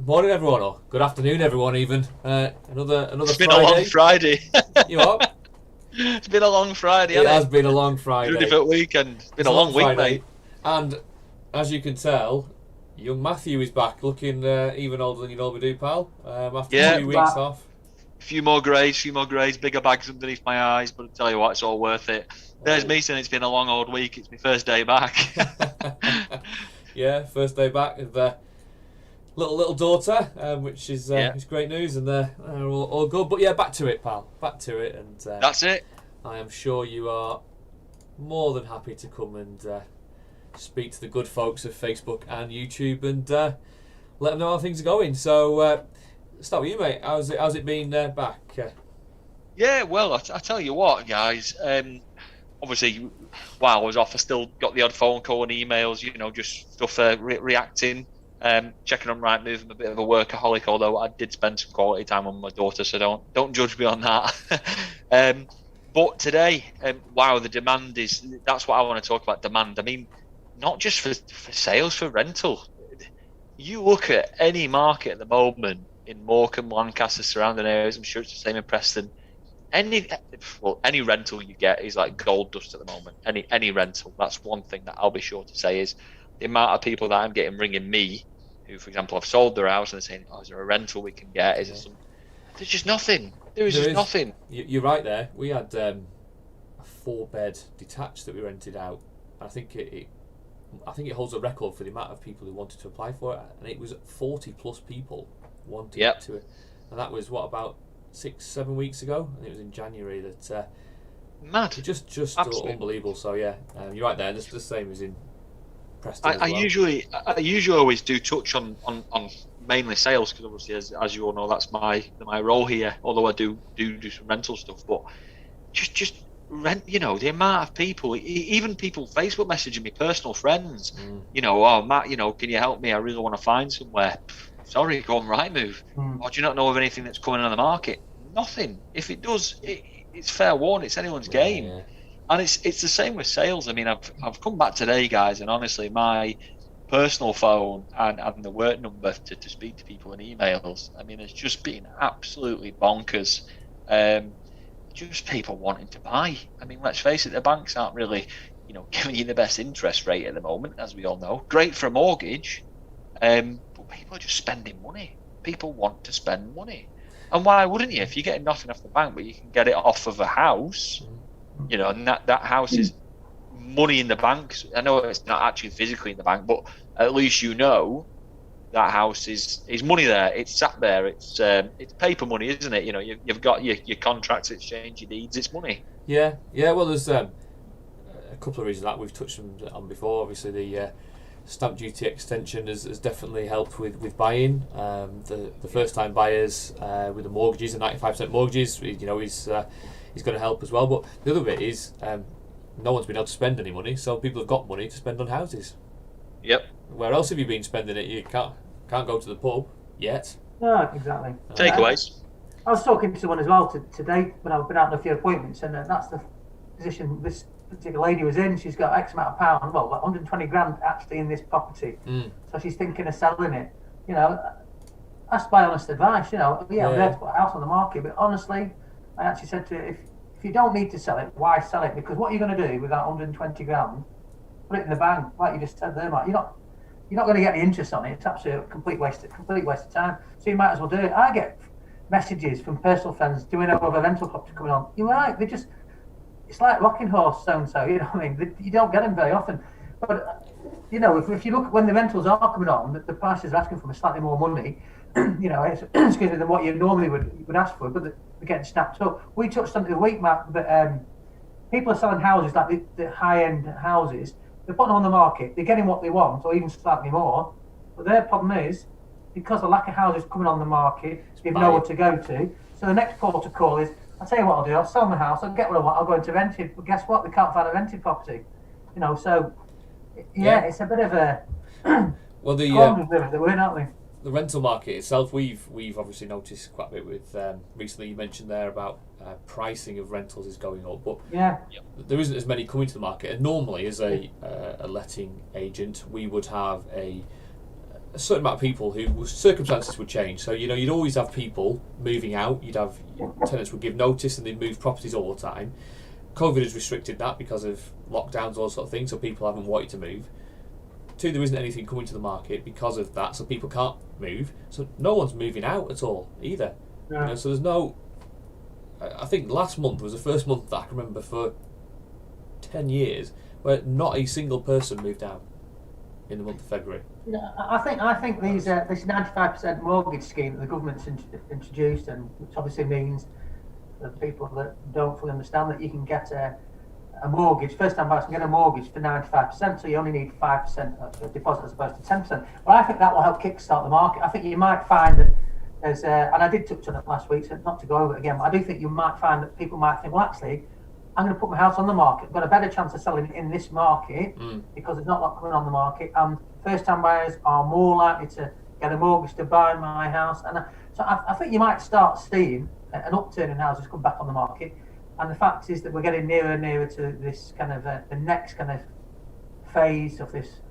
Morning, everyone, or good afternoon, everyone. Even another It's been a Friday. long Friday. You what? It's been a long Friday, It hasn't has it? been a long Ready Friday. for the weekend. It's been It's a a long long week, Friday, mate. and as you can tell, young Matthew is back, looking even older than you normally do, pal. After Yeah, 2 weeks off. few more greys, bigger bags underneath my eyes, but I tell you what, it's all worth it. There's Oh. me saying it's been a long old week. It's my first day back. Yeah, first day back with little daughter, which Yeah, is great news, and they're all good. But yeah, back to it, pal. Back to it, and that's it. I am sure you are more than happy to come and speak to the good folks of Facebook and YouTube and let them know how things are going. So, start with you, mate. How's it been back? Yeah, well, I tell you what, guys. Obviously, while I was off, I still got the odd phone call and emails, just stuff reacting, checking on Rightmove. I'm a bit of a workaholic, although I did spend some quality time with my daughter, so don't judge me on that. um, but today, wow, the demand that's what I want to talk about, demand. I mean, not just for sales, for rental. You look at any market at the moment in Morecambe, Lancaster, surrounding areas, I'm sure it's the same in Preston. Any rental you get is like gold dust at the moment. Any rental. That's one thing that I'll be sure to say is the amount of people that I'm getting ringing me, who, for example, have sold their house and they're saying, "Oh, is there a rental we can get? Is there Yeah. some?" There's just nothing. There is There just is. nothing. You're right there. We had a 4-bed detached that we rented out. I think it holds a record for the amount of people who wanted to apply for it, and it was 40 plus people wanting Yep, to, and that was what, about 6-7 weeks ago. I think it was in January that mad. it just Absolutely. unbelievable. So yeah, you're right there. It's the same as in Preston I, as I well. usually always do touch on mainly sales because obviously as you all know that's my role here. Although I do some rental stuff, but just rent. The amount of people, even people Facebook messaging me, personal friends. Mm. Oh Matt, can you help me? I really want to find somewhere. Sorry, go on Rightmove. Mm. Or do you not know of anything that's coming on the market? Nothing. If it does, it's fair warning. It's anyone's Yeah, game. yeah. And it's the same with sales. I mean, I've come back today, guys, and honestly, my personal phone and the work number to speak to people in emails. I mean, it's just been absolutely bonkers. Um, just people wanting to buy. I mean, let's face it, the banks aren't really, giving you the best interest rate at the moment, as we all know. Great for a mortgage, but people are just spending money. People want to spend money. And why wouldn't you? If you're getting nothing off the bank, but you can get it off of a house, and that house is money in the bank. I know it's not actually physically in the bank, but at least that house is money there. It's sat there. It's paper money, isn't it? You've got your contracts, exchange your deeds. It's money. Yeah, yeah. Well, there's a couple of reasons that we've touched on before. Obviously, the stamp duty extension has definitely helped with buying. The first time buyers with the mortgages, the 95% mortgages, he's going to help as well. But the other bit is no one's been able to spend any money, so people have got money to spend on houses. Yep. Where else have you been spending it? You can't go to the pub yet. No, exactly. Takeaways. I was talking to someone as well today when I've been out on a few appointments, and that's the position this particular lady was in. She's got X amount of pounds, well, like 120 grand actually in this property. So she's thinking of selling it. That's my honest advice. I'm there to put a house on the market, but honestly, I actually said to her, if you don't need to sell it, why sell it? Because what are you going to do with that 120 grand? Put it in the bank, like you just said there, Mike. You're not going to get the interest on it. It's absolutely a complete waste of time. So you might as well do it. I get messages from personal friends doing over rental property coming on. You're right. It's like rocking horse so and so. You know what I mean? You don't get them very often. But if you look when the rentals are coming on, the prices are asking for slightly more money. Excuse me, than what you normally would ask for, but they're getting snapped up. We touched on it the week, Matt, that people are selling houses like the high-end houses. They're putting them on the market. They're getting what they want, or even slightly more. But their problem is, because of lack of houses coming on the market, they've nowhere to go to. So the next port of call is, I'll tell you what I'll do. I'll sell my house. I'll get what I want. I'll go into rented. But guess what? They can't find a rented property. So it's a bit of a Well, quandary that we're in, aren't we? the rental market itself, we've obviously noticed quite a bit with recently. You mentioned there about pricing of rentals is going up, but there isn't as many coming to the market. And normally, as a letting agent, we would have a a certain amount of people who circumstances would change. So you'd always have people moving out. You'd have tenants would give notice and they'd move properties all the time. COVID has restricted that because of lockdowns, all sort of things. So people haven't wanted to move. 2, there isn't anything coming to the market because of that, so people can't move. So no one's moving out at all either. Yeah. So there's no. I think last month was the first month that I can remember for 10 years where not a single person moved out in the month of February. I think these this 95% mortgage scheme that the government's introduced, and which obviously means that people that don't fully understand that you can get a mortgage, first-time buyers can get a mortgage for 95%, so you only need 5% of deposit as opposed to 10%. But I think that will help kickstart the market. I think you might find that there's, and I did touch on it last week, so not to go over it again, but I do think you might find that people might think, well, actually, I'm going to put my house on the market. I've got a better chance of selling it in this market because there's not a lot coming on the market. And first-time buyers are more likely to get a mortgage to buy my house. And so I think you might start seeing an upturn in houses come back on the market. And the fact is that we're getting nearer and nearer to this kind of the next kind of phase of this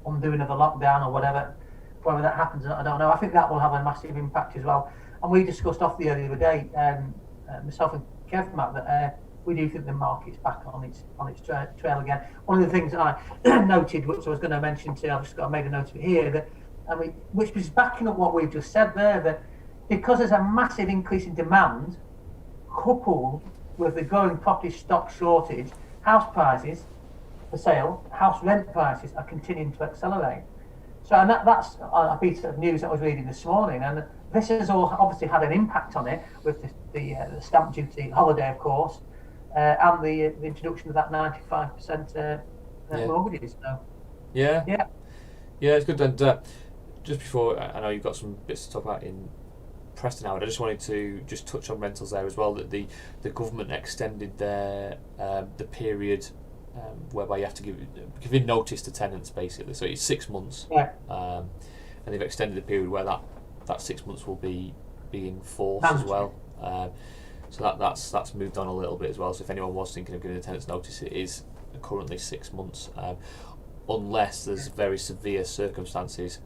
undoing of the lockdown or whatever. Whether that happens, I don't know. I think that will have a massive impact as well. And we discussed off the other day, myself and Kev, Matt, that we do think the market's back on its trail again. One of the things I noted, which I was going to mention to, I've just got made a note of it here, that which was backing up what we've just said there, that because there's a massive increase in demand, coupled with the growing property stock shortage, house prices for sale, house rent prices are continuing to accelerate. So, and that's a piece of news that I was reading this morning, and this has all obviously had an impact on it with the stamp duty holiday, of course, and the introduction of that 95% mortgages. So, yeah, it's good. And just before, I know you've got some bits to talk about in Preston, Howard. I just wanted to just touch on rentals there as well. That the government extended their the period whereby you have to give in notice to tenants, basically. So it's 6 months, and they've extended the period where that 6 months will be enforced as well. So that's moved on a little bit as well. So if anyone was thinking of giving a tenant's notice, it is currently 6 months, unless there's very severe circumstances.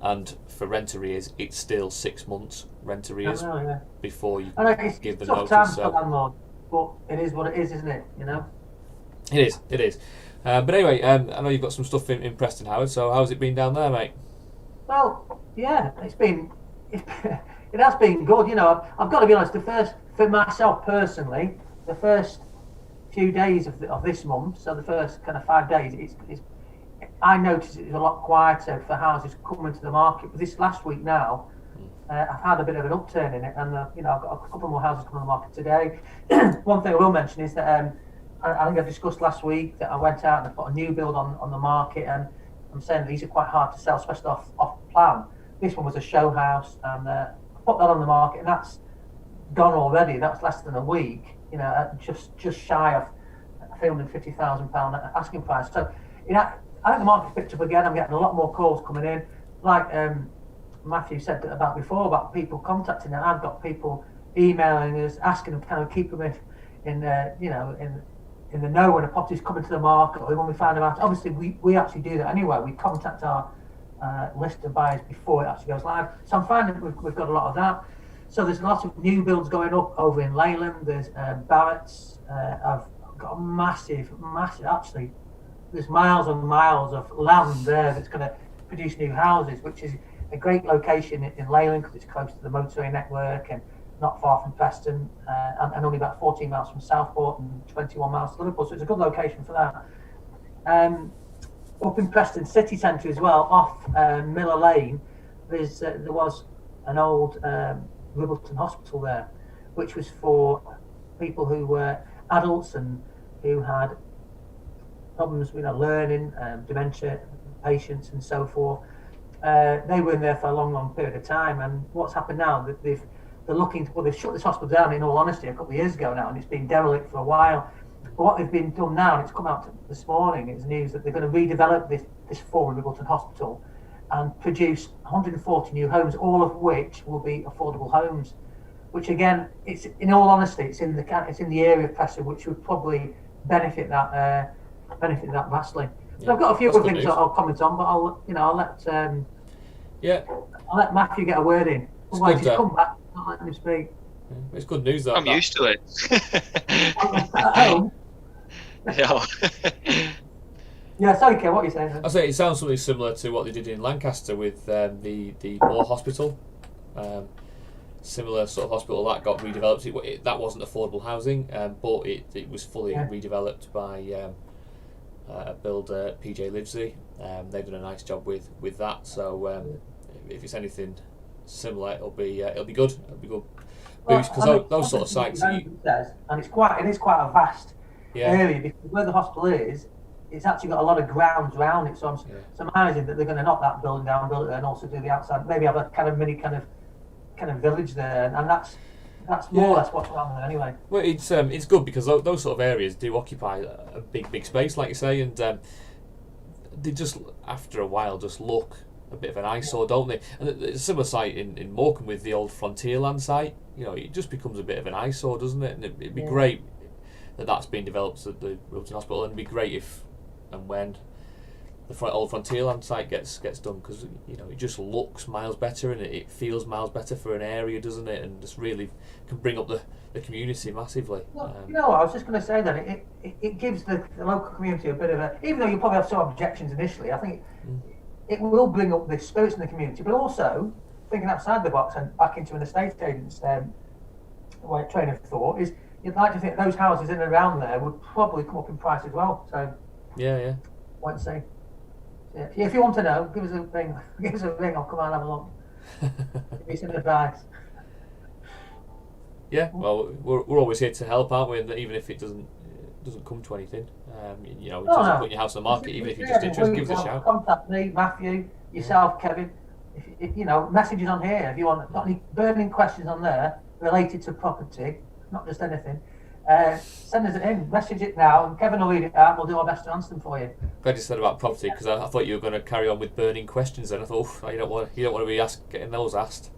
And for rent arrears, it's still 6 months rent arrears before you give the notice. It's tough time for landlord, but it is what it is, isn't it? It is. But anyway, I know you've got some stuff in Preston, Howard. So how's it been down there, mate? Well, yeah, it has been good. I've got to be honest. For myself personally, the first few days of this month, so the first kind of 5 days, I noticed it was a lot quieter for houses coming to the market. But this last week now, I've had a bit of an upturn in it, and I've got a couple more houses coming on the market today. One thing I will mention is that I think I discussed last week that I went out and I put a new build on the market, and I'm saying that these are quite hard to sell, especially off plan. This one was a show house, and I put that on the market, and that's gone already. That's less than a week, just shy of £350,000 asking price. So, I think the market's picked up again. I'm getting a lot more calls coming in. Like Matthew said about before, about people contacting us. I've got people emailing us, asking them to kind of keep them in the know when a property's coming to the market, or when we find out. Obviously, we actually do that anyway. We contact our list of buyers before it actually goes live. So I'm finding we've got a lot of that. So there's lots of new builds going up over in Leyland. There's Barrett's. I've got a massive, actually, there's miles and miles of land there that's going to produce new houses, which is a great location in Leyland because it's close to the motorway network and not far from Preston, and only about 14 miles from Southport and 21 miles to Liverpool. So it's a good location for that. Up in Preston city centre as well, off Miller Lane, there was an old Ribbleton Hospital there, which was for people who were adults and who had problems with learning, dementia patients and so forth. They were in there for a long period of time, and what's happened now, that they've shut this hospital down, in all honesty, a couple of years ago now, and it's been derelict for a while. But what they've been done now, and it's come out this morning, is news that they're going to redevelop this former Ribbleton Hospital and produce 140 new homes, all of which will be affordable homes. Which again, it's, in all honesty, it's in the area of Preston, which would probably benefit that vastly. So I've got a few That's other good things news. that I'll comment on, but I'll let Matthew get a word in. Otherwise, good, he's come back, not letting him speak. It's good news though. I'm used to it. At home. Yeah. Yeah, sorry, Kev, what are you saying then? I say it sounds something similar to what they did in Lancaster with the Moore Hospital. Similar sort of hospital that got redeveloped. That wasn't affordable housing, but it was fully redeveloped by a builder, PJ Livesey. They've done a nice job with that. So if it's anything similar, it'll be good. It'll be good boost because those sort of sites. And it is quite a vast area because where the hospital is, it's actually got a lot of grounds around it. So I'm surmising that they're going to knock that building down, build it, and also do the outside. Maybe have a kind of mini kind of village there, and that's more or less what's around there anyway. Well, it's good because those sort of areas do occupy a big space, like you say, and they just after a while just look a bit of an eyesore, don't they? And it's a similar site in Morecambe with the old Frontierland site. It just becomes a bit of an eyesore, doesn't it? And it'd be great that that's been developed at the Wilton Hospital, and it'd be great if and when the old Frontierland site gets done, because it just looks miles better and it feels miles better for an area, doesn't it? And just really can bring up the community massively. Well, I was just going to say that it gives the local community a bit of a, even though you probably have some objections initially, I think it will bring up the spirits in the community, but also thinking outside the box and back into an estate agent's train of thought is you'd like to think those houses in and around there would probably come up in price as well. So yeah. Wait and see. Yeah. If you want to know, give us a ring. Give us a ring. I'll come out and have a look. Give me some advice. Yeah, well, we're always here to help, aren't we? And even if it doesn't come to anything, in terms of putting your house on the market, even if you're just interested, give us a shout. Contact me, Matthew, yourself, Kevin. If messages on here. If you got any burning questions on there related to property, not just anything. Send us it in, message it now, and Kevin will read it out. We'll do our best to answer them for you. Glad you said about property because I thought you were going to carry on with burning questions. And I thought, you don't want to be getting those asked.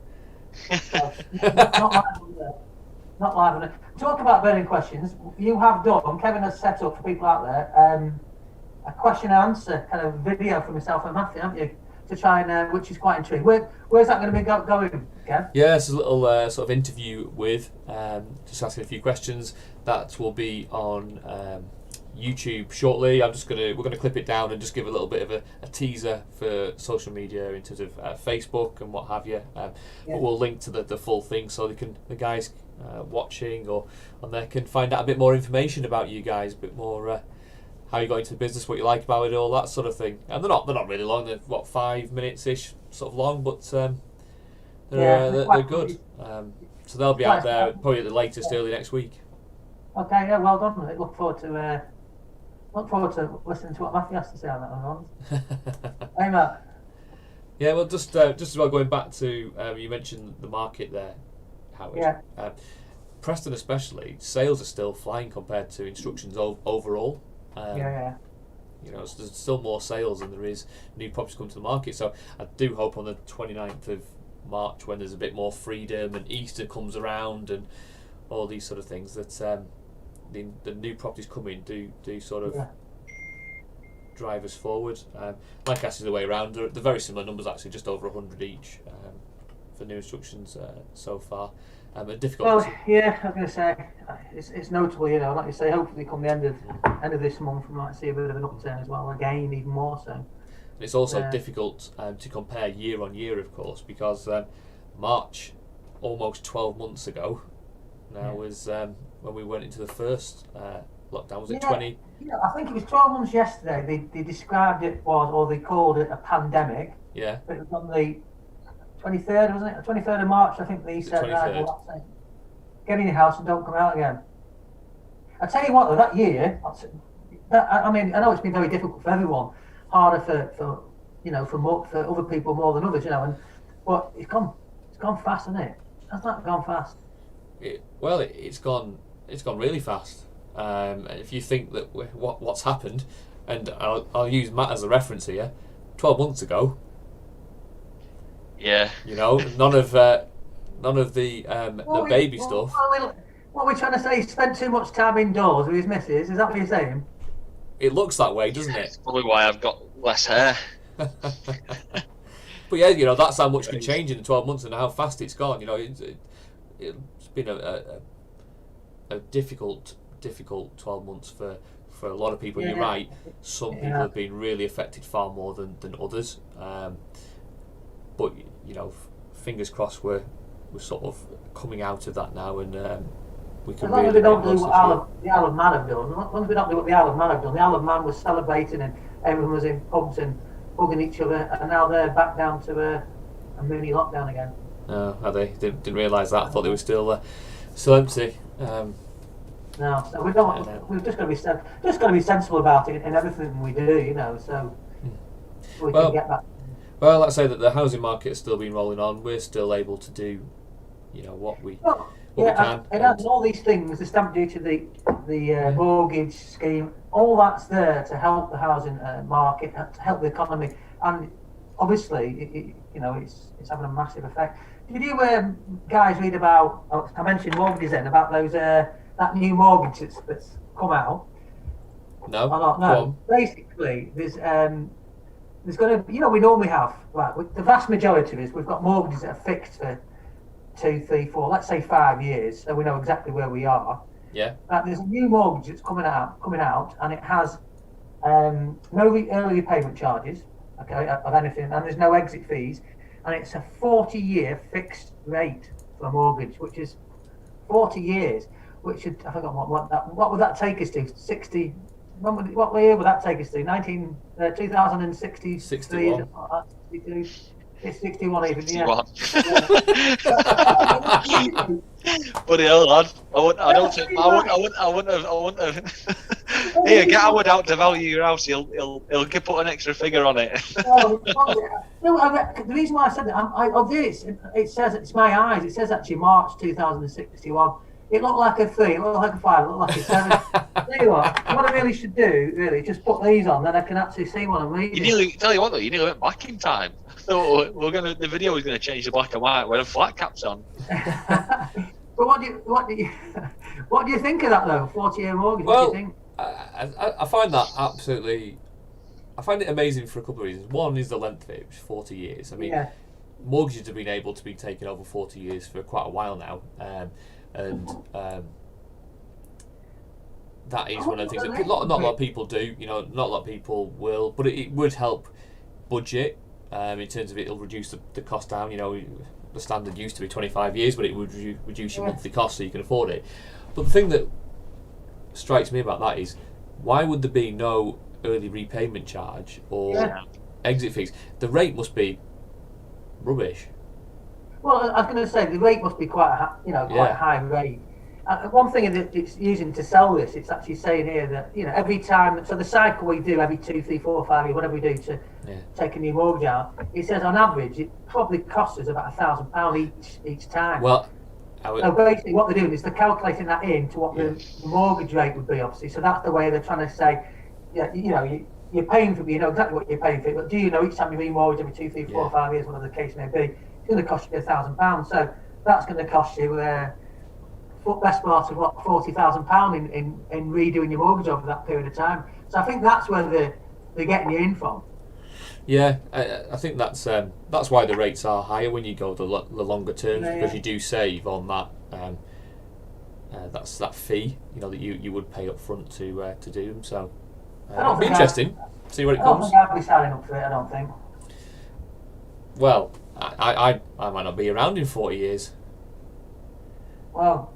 Not live on it. Talk about burning questions. You have done. Kevin has set up for people out there a question and answer kind of video for myself and Matthew, haven't you? To try and which is quite intriguing. Where's that going to be going, Kev? Yeah, it's a little sort of interview with just asking a few questions. That will be on YouTube shortly. We're gonna clip it down and just give a little bit of a teaser for social media in terms of Facebook and what have you. But we'll link to the full thing so the guys watching or on there can find out a bit more information about you guys, a bit more how you got into the business, what you like about it, all that sort of thing. And they're not really long. They're 5 minutes ish, sort of long, but they're good. So they'll be out there probably at the latest early next week. Okay, yeah, well done. I look forward to listening to what Matthew has to say on that one. Hey, Matt. Yeah, well, just as well going back to you mentioned the market there, Howard. Yeah. Preston especially, sales are still flying compared to instructions overall. So there's still more sales than there is new properties coming to the market. So I do hope on the 29th of March, when there's a bit more freedom and Easter comes around and all these sort of things, that the new properties coming do sort of drive us forward. Lancaster's the way around. They're very similar numbers, actually, just over 100 each for new instructions so far. Difficult. Well, I was going to say it's notable, like you say. Hopefully, come the end of this month, we might see a bit of an upturn as well. Again, even more so. It's also difficult to compare year on year, of course, because March, almost 12 months ago, now was when we went into the first lockdown. Was it 20? I think it was 12 months yesterday. They described it or they called it a pandemic. Yeah. But it was on the 23rd, wasn't it? 23rd of March, I think they said that. Get in your house and don't come out again. I tell you what, though, that year, I know it's been very difficult for everyone, harder for other people more than others, but it's gone fast, hasn't it? Has that gone fast? It's gone really fast. If you think that what's happened, and I'll use Matt as a reference here, 12 months ago. Yeah. None of the baby stuff. What we're trying to say, he spent too much time indoors with his missus. Is that what you're saying? it looks that way, doesn't it? That's probably why I've got less hair. But yeah, you know, that's how much can change in 12 months and how fast it's gone. You know, it's been a difficult 12 months for a lot of people. You're right. Some people have been really affected far more than others. But you know, fingers crossed we're sort of coming out of that now, and we can. As long really as we don't do make what most the Isle of Man have done, as long as we don't do what the Isle of Man have done, the Isle of Man was celebrating and everyone was in pubs and hugging each other, and now they're back down to a mini lockdown again. No, are they? Didn't realise that. I thought they were still empty. No, so we don't. We've just got to be sensible about it in everything we do, you know. So we can get back. Well, let's say that the housing market has still been rolling on. We're still able to do, you know, what we can. And all these things, the stamp duty, the mortgage scheme, all that's there to help the housing market, to help the economy, and obviously, you know, it's having a massive effect. Did you guys read about? I mentioned mortgages then, about those that new mortgage that's come out. No. No. Basically, there's going to, you know, we normally have, right, the vast majority of us, we've got mortgages that are fixed for 2, 3, 4, let's say 5 years, so we know exactly where we are. Yeah. There's a new mortgage that's coming out, and it has no early repayment charges, okay, of anything, and there's no exit fees, and it's a 40-year fixed rate for a mortgage, which is 40 years, which should, I forgot what would that take us to? 60. What year would that take us to? 2060. 61. It's 61 even. 61. Bloody hell, lad! I wouldn't have. Here, get Howard out to value your house. He'll put an extra figure on it. The reason why I said that, it says, it's my eyes. It says actually March 2061. It looked like a 3, it looked like a 5, it looked like a 7. Tell you what I really should do, really, just put these on, then I can actually see what I'm reading. Tell you what though, you nearly went back in time. So the video was gonna change to black and white with a flat caps on. But what do you think of that though? 40-year mortgage. Well, what do you think? I find that absolutely. I find it amazing for a couple of reasons. One is the length of it, which is 40 years. I mean, mortgages have been able to be taken over 40 years for quite a while now. And that is one of the things that not a lot of people do. You know, not a lot of people will, but it would help budget in terms of it'll reduce the cost down. You know, the standard used to be 25 years, but it would reduce your monthly cost so you can afford it. But the thing that strikes me about that is, why would there be no early repayment charge or exit fees? The rate must be rubbish. Well, I was going to say the rate must be quite a high rate. One thing that it's using to sell this, it's actually saying here that, you know, every time, so the cycle we do every 2, 3, 4, 5 years, whatever we do to take a new mortgage out, it says on average it probably costs us about £1,000 each time. Well, so basically what they're doing is they're calculating that into what the mortgage rate would be, obviously. So that's the way they're trying to say, you know, you're paying for it, you know exactly what you're paying for it, but do you know each time you remortgage every 2, 3, 4, 5 years, whatever the case may be, it's going to cost you £1,000. So that's going to cost you best part of what, £40,000 in redoing your mortgage over that period of time. So I think that's where they're getting you in from. Yeah, I think that's why the rates are higher when you go the longer terms, because you do save on that. That's that fee, you know, that you would pay up front to do them. So it'll be interesting. See where it comes. I don't think I'd be signing up for it. I don't think. Well, I might not be around in 40 years. Well,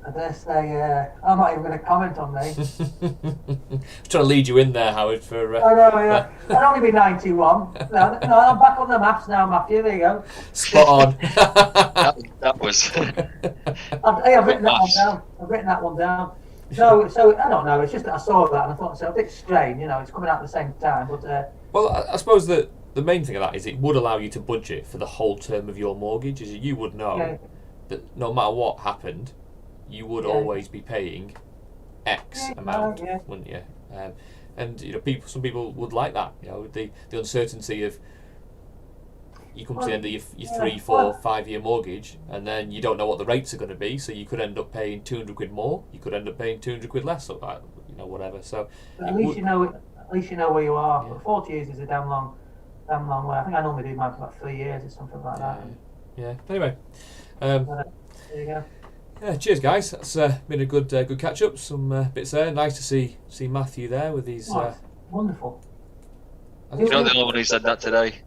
I dare say I'm not even going to comment on me. I'm trying to lead you in there, Howard. For I know, yeah. I'd only be 91. No, I'm back on the maths now, Matthew. There you go. Spot on. that was. I've written that one down. So I don't know. It's just that I saw that and I thought, so a bit strange. You know, it's coming out at the same time. But well, I suppose that the main thing of that is it would allow you to budget for the whole term of your mortgage, as you would know that no matter what happened, you would always be paying X amount, wouldn't you? And you know, some people would like that. You know, the uncertainty of you come to the end of your 3, 4, 5 year mortgage, and then you don't know what the rates are going to be. So you could end up paying £200 more. You could end up paying £200 less. So that, you whatever. So But at least you know it. At least you know where you are. Yeah. But 40 years is a damn long way. I think I normally do mine for about 3 years or something like that. yeah. Anyway, There you go. yeah, cheers, guys. That's been a good catch up. Some bits there. Nice to see Matthew there with these. Oh, it's wonderful. You're not the only one who said that today.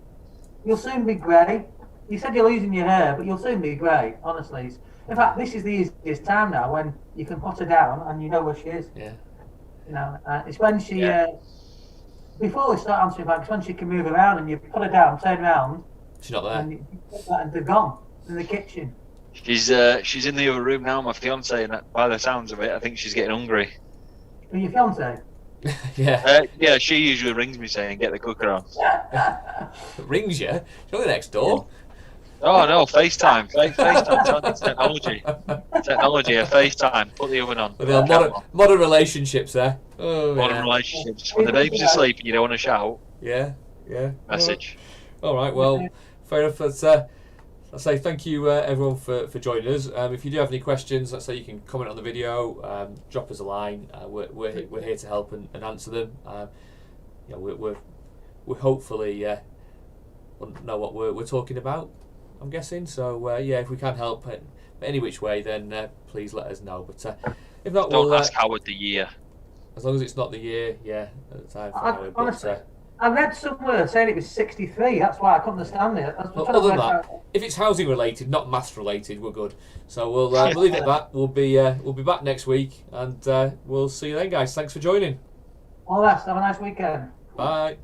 You'll soon be grey. You said you're losing your hair, but you'll soon be grey. Honestly, in fact, this is the easiest time now when you can put her down and you know where she is. Yeah. You know, it's when she. Yeah. Before we start answering back, it's when she can move around and you put her down, turn around, She's not there. and they're gone in the kitchen. She's in the other room now, my fiance, and by the sounds of it, I think she's getting hungry. Are your fiance? Yeah. Yeah, she usually rings me saying, "Get the cooker on." Rings you. She's only next door. Oh no, FaceTime, FaceTime, it's technology, a FaceTime. Put the oven on. With our modern relationships there. Oh, Modern yeah. relationships. When the baby's asleep and you don't want to shout, Yeah. message. All right. Well, fair enough. Let's say thank you everyone for joining us. If you do have any questions, let's say you can comment on the video, drop us a line. We're here to help and answer them. We hopefully know what we're talking about, I'm guessing. So if we can help any which way, then please let us know. But if not, Don't we'll ask Howard the year. as long as it's not the year, at the time for Howard. Honestly, I read somewhere saying it was 63. That's why I couldn't understand it. Other than that, if it's housing related, not maths related, we're good. So we'll leave it at that. We'll be back next week, and we'll see you then, guys. Thanks for joining. All the best. Have a nice weekend. Bye.